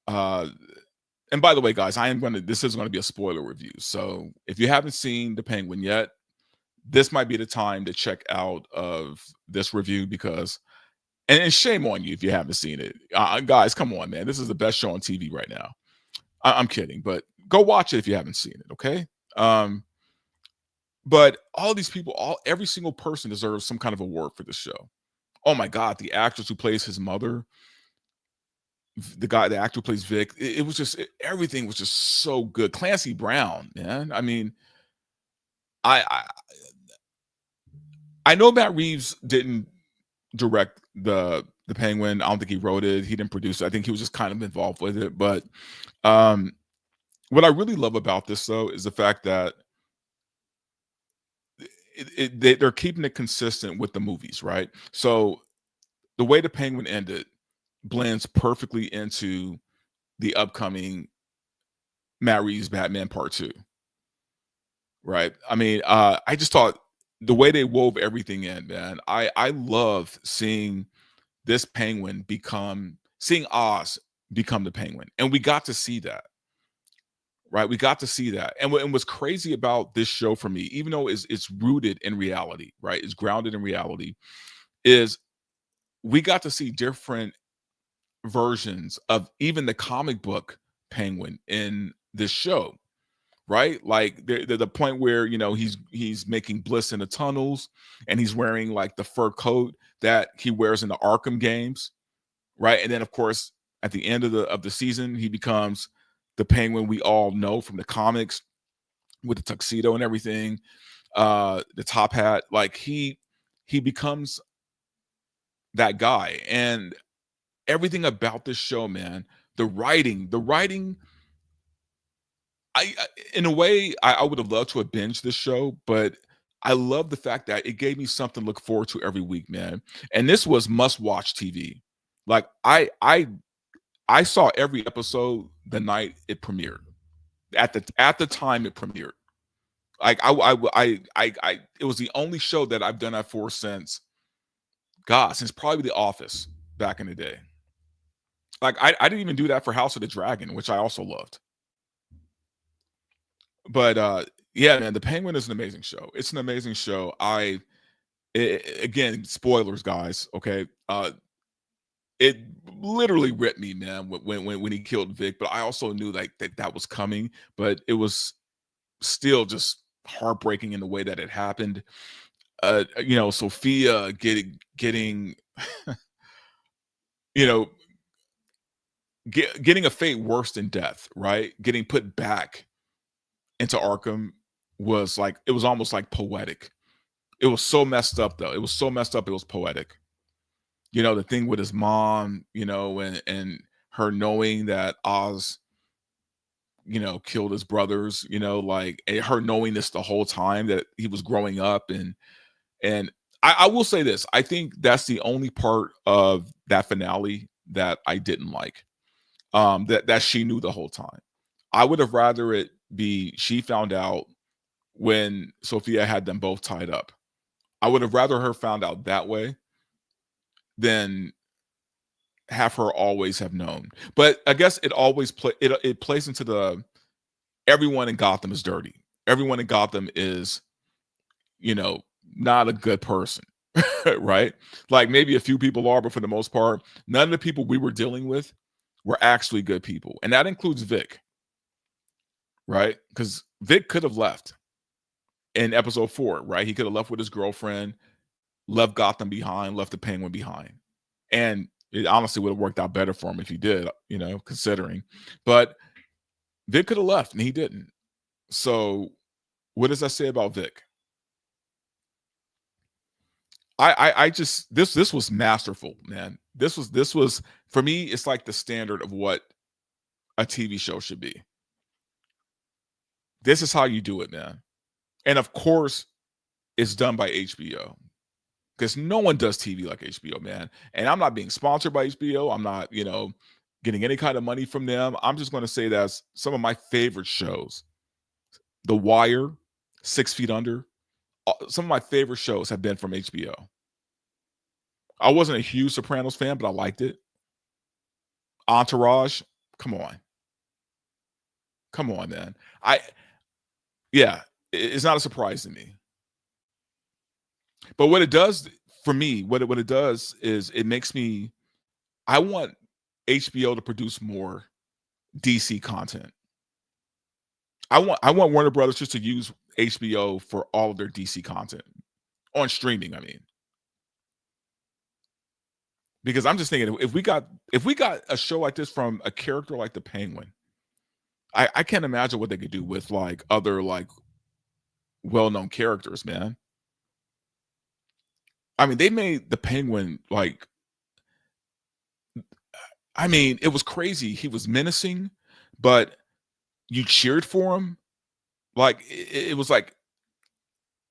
And by the way, guys, this is going to be a spoiler review. So if you haven't seen The Penguin yet, this might be the time to check out of this review because, and shame on you if you haven't seen it. Guys, come on, man. This is the best show on TV right now. I'm kidding, but go watch it if you haven't seen it, okay? But all these people, every single person deserves some kind of award for this show. Oh my God, the actress who plays his mother, the actor who plays Vic, it was just everything was just so good. Clancy Brown, man. I mean, I know Matt Reeves didn't direct the Penguin. I don't think he wrote it. He didn't produce it. I think he was just kind of involved with it. But what I really love about this though is the fact that they're keeping it consistent with the movies, right? So the way the Penguin ended blends perfectly into the upcoming Matt Reeves Batman Part 2. Right. I mean, I just thought the way they wove everything in, man. I love seeing this Penguin seeing Oz become the Penguin, and we got to see that. Right, we got to see that, and what's crazy about this show for me, even though it's rooted in reality, right? It's grounded in reality, is we got to see different versions of even the comic book Penguin in this show. Right, like the point where he's making bliss in the tunnels, and he's wearing like the fur coat that he wears in the Arkham games, right? And then of course at the end of the season, he becomes the Penguin we all know from the comics with the tuxedo and everything, the top hat. Like he becomes that guy, and everything about this show, man. The writing. In a way, I would have loved to have binged this show, but I love the fact that it gave me something to look forward to every week, man. And this was must-watch TV. Like I saw every episode the night it premiered. At the time it premiered. Like it was the only show that I've done that for since probably The Office back in the day. Like I didn't even do that for House of the Dragon, which I also loved. But yeah, man, The Penguin is an amazing show. It's an amazing show. Again, spoilers, guys. Okay, it literally ripped me, man, when he killed Vic. But I also knew like that was coming. But it was still just heartbreaking in the way that it happened. Sophia getting you know, getting a fate worse than death, right? Getting put back into Arkham was like, it was almost like poetic. It was so messed up though. It was so messed up. It was poetic. The thing with his mom, and her knowing that Oz, killed his brothers, like, and her knowing this the whole time that he was growing up. And I will say this, I think that's the only part of that finale that I didn't like. That she knew the whole time. I would have rather it be she found out when Sophia had them both tied up. I would have rather her found out that way than have her always have known. But I guess it always it plays into the everyone in Gotham is dirty. Everyone in Gotham is, not a good person. Right? Like maybe a few people are, but for the most part, none of the people we were dealing with were actually good people. And that includes Vic. Right? Because Vic could have left in episode 4, right? He could have left with his girlfriend, left Gotham behind, left the Penguin behind. And it honestly would have worked out better for him if he did, considering. But Vic could have left and he didn't. So what does that say about Vic? I just this was masterful, man. This was for me, it's like the standard of what a TV show should be. This is how you do it, man. And of course, it's done by HBO. Because no one does TV like HBO, man. And I'm not being sponsored by HBO. I'm not, getting any kind of money from them. I'm just going to say that's some of my favorite shows. The Wire, 6 Feet Under. Some of my favorite shows have been from HBO. I wasn't a huge Sopranos fan, but I liked it. Entourage, come on. Come on, man. It's not a surprise to me. But what it does for me, what it does is it makes me, I want HBO to produce more DC content. I want Warner Brothers just to use HBO for all of their DC content on streaming. I mean, because I'm just thinking if we got a show like this from a character like the Penguin, I can't imagine what they could do with like other like well-known characters, man. I mean, they made the Penguin like, I mean, it was crazy. He was menacing, but you cheered for him. Like it was like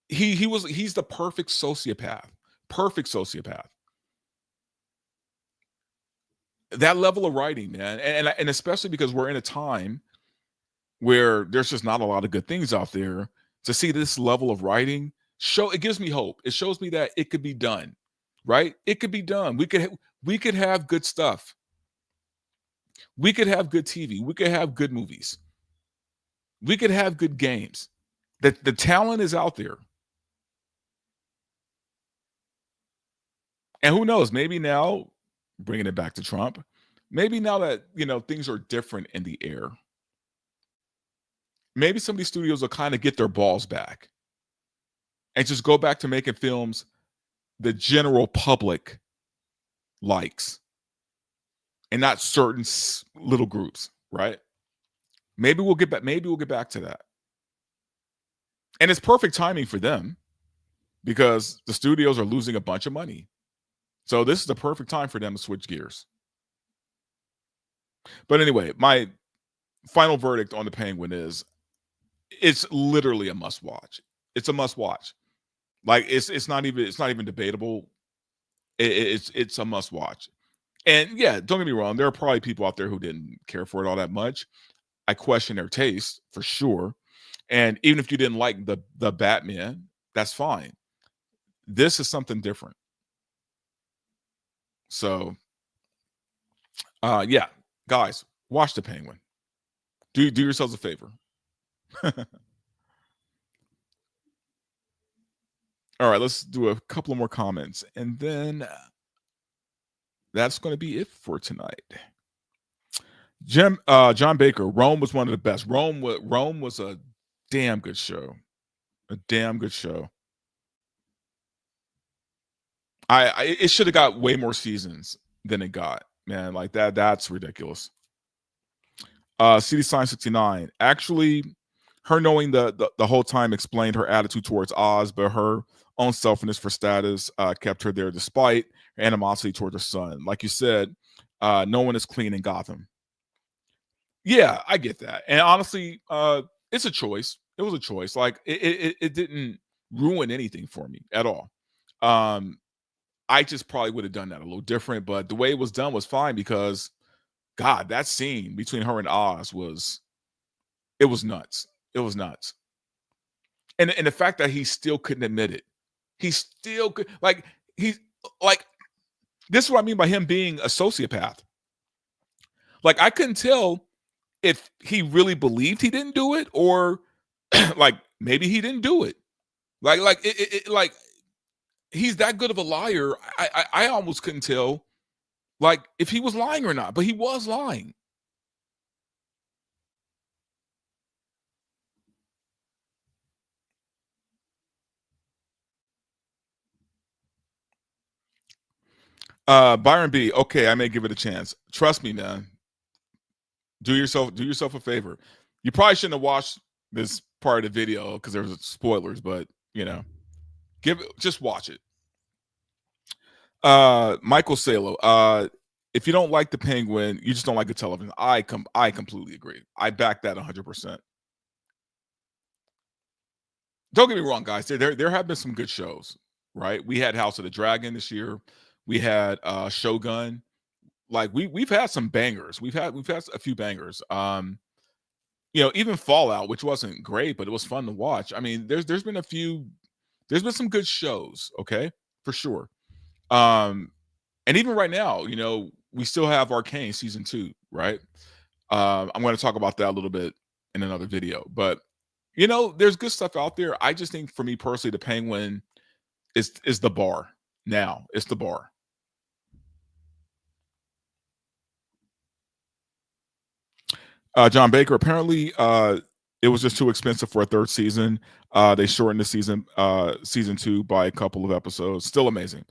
he's the perfect sociopath. Perfect sociopath. That level of writing, man. And especially because we're in a time where there's just not a lot of good things out there. To see this level of writing, it gives me hope. It shows me that it could be done. Right? It could be done. We could have good stuff. We could have good TV. We could have good movies. We could have good games. The talent is out there. And who knows, maybe now, bringing it back to Trump, maybe now that, things are different in the air, maybe some of these studios will kind of get their balls back and just go back to making films the general public likes and not certain little groups, right? Maybe we'll get back to that. And it's perfect timing for them because the studios are losing a bunch of money. So this is the perfect time for them to switch gears. But anyway, my final verdict on the Penguin is it's literally a must watch. It's a must watch. Like it's not even debatable. It's a must watch. And yeah, don't get me wrong, there are probably people out there who didn't care for it all that much. I question their taste for sure. And even if you didn't like the Batman, that's fine. This is something different. So yeah, guys, watch the Penguin. Do yourselves a favor. All right, let's do a couple of more comments, and then that's going to be it for tonight. John Baker, Rome was one of the best. Rome was a damn good show. A damn good show. It should have got way more seasons than it got, man. Like that's ridiculous. CD Sign 69. Actually, her knowing the whole time explained her attitude towards Oz, but her own selfishness for status kept her there despite her animosity towards her son. Like you said, no one is clean in Gotham. Yeah, I get that. And honestly, it's a choice. It was a choice. Like it didn't ruin anything for me at all. Um, I just probably would have done that a little different, but the way it was done was fine because God, that scene between her and Oz was it was nuts. It was nuts. And the fact that he still couldn't admit it. He still could like he's like this is what I mean by him being a sociopath. Like I couldn't tell if he really believed he didn't do it or like maybe he didn't do it. Like he's that good of a liar. I almost couldn't tell like if he was lying or not, but he was lying. Byron B. Okay, I may give it a chance. Trust me, man. Do yourself a favor. You probably shouldn't have watched this part of the video because there's spoilers, but just watch it. Michael Salo. If you don't like the Penguin, you just don't like the television. I completely agree. I back that 100%. Don't get me wrong, guys. There have been some good shows, right? We had House of the Dragon this year. We had Shogun. Like we've had some bangers. We've had a few bangers. Even Fallout, which wasn't great, but it was fun to watch. I mean, there's been some good shows, okay, for sure. And even right now, we still have Arcane season 2, right? I'm going to talk about that a little bit in another video, but there's good stuff out there. I just think for me personally, the Penguin is the bar now. It's the bar. John Baker, apparently it was just too expensive for a third season. They shortened the season 2 by a couple of episodes. Still amazing.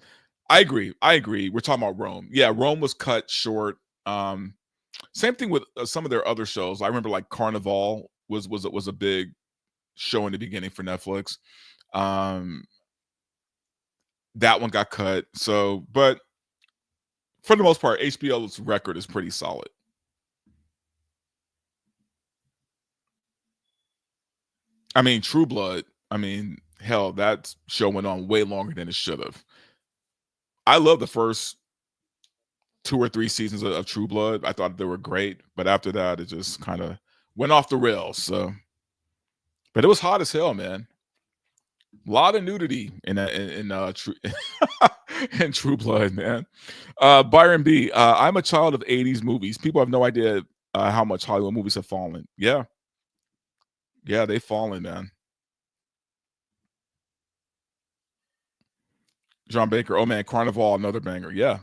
I agree. We're talking about Rome. Yeah, Rome was cut short. Same thing with some of their other shows. I remember like Carnival was a big show in the beginning for Netflix. That one got cut. So, but for the most part, HBO's record is pretty solid. I mean, True Blood. I mean, hell, that show went on way longer than it should have. I love the first 2 or 3 seasons of True Blood. I thought they were great, but after that, it just kind of went off the rails. So, but it was hot as hell, man. A lot of nudity in True in True Blood, man. Byron B. I'm a child of '80s movies. People have no idea how much Hollywood movies have fallen. Yeah, they've fallen, man. John Baker. Oh man, Carnival, another banger. Yeah,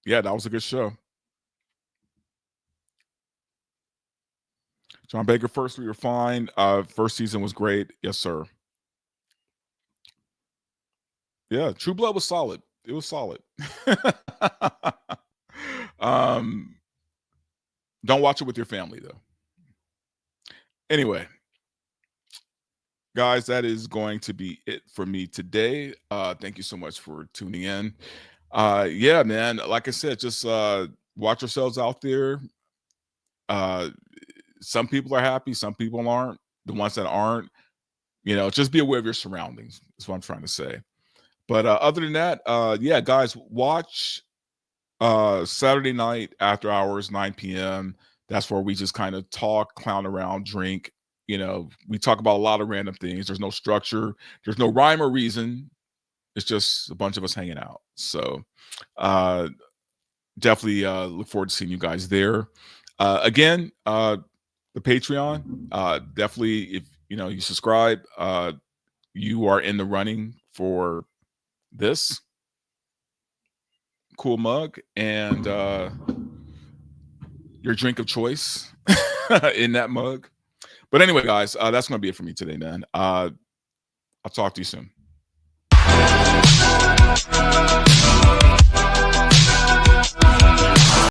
that was a good show. John Baker, first we were fine. First season was great. Yes, sir. Yeah, True Blood was solid. It was solid. um, don't watch it with your family though. Anyway, guys, that is going to be it for me today. Thank you so much for tuning in. Yeah, man. Like I said, just watch yourselves out there. Uh, some people are happy, some people aren't. The ones that aren't, just be aware of your surroundings. That's what I'm trying to say. But other than that, yeah, guys, watch Saturday night after hours, 9 p.m. That's where we just kind of talk, clown around, drink. We talk about a lot of random things. There's no structure, there's no rhyme or reason. It's just a bunch of us hanging out. So definitely look forward to seeing you guys there. Again, the Patreon, definitely if you subscribe, you are in the running for this cool mug and your drink of choice in that mug. But anyway, guys, that's gonna be it for me today, man. I'll talk to you soon.